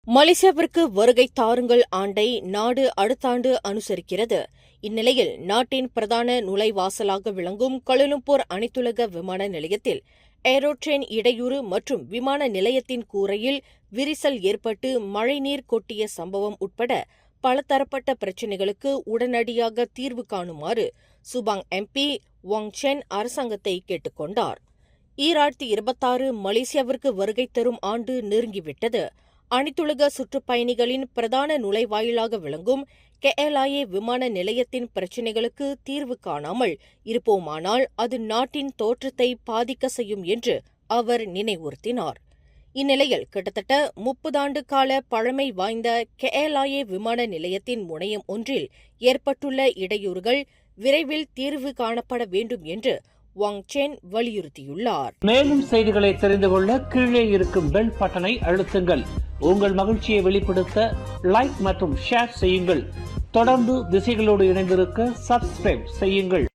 மலேசியாவிற்கு வருகை தாருங்கள் ஆண்டை நாடு அடுத்த ஆண்டு அனுசரிக்கிறது. இந்நிலையில் நாட்டின் பிரதான நுழைவாசலாக விளங்கும் கோலாலம்பூர் அனைத்துலக விமான நிலையத்தில் ஏரோட்ரேன் இடையூறு மற்றும் விமான நிலையத்தின் கூரையில் விரிசல் ஏற்பட்டு மழைநீர் கொட்டிய சம்பவம் உட்பட பலதரப்பட்ட பிரச்சினைகளுக்கு உடனடியாக தீர்வு காணுமாறு சுபாங் எம்பி வாங் சென் அரசாங்கத்தை கேட்டுக் கொண்டார். 2026 மலேசியாவிற்கு வருகை தரும் ஆண்டு நெருங்கிவிட்டது. அனைத்துலக சுற்றுப்பயணிகளின் பிரதான நுழைவாயிலாக விளங்கும் KLIA விமான நிலையத்தின் பிரச்சினைகளுக்கு தீர்வு காணாமல் இருப்போமானால் அது நாட்டின் தோற்றத்தை பாதிக்க செய்யும் என்று அவர் நினைவுறுத்தினார். இந்நிலையில் கிட்டத்தட்ட 30 ஆண்டு கால பழமை வாய்ந்த KLIA விமான நிலையத்தின் முனையம் ஒன்றில் ஏற்பட்டுள்ள இடையூறுகள் விரைவில் தீர்வு காணப்பட வேண்டும் என்று வாங் சென் வலியுறுத்தியுள்ளார். மேலும் செய்திகளை தெரிந்து கொள்ள கீழே இருக்கும் பெல் பட்டனை அழுத்துங்கள். உங்கள் மகிழ்ச்சியை வெளிப்படுத்த லைக் மற்றும் ஷேர் செய்யுங்கள். தொடர்ந்து திசைகளோடு இணைந்திருக்க சப்ஸ்கிரைப் செய்யுங்கள்.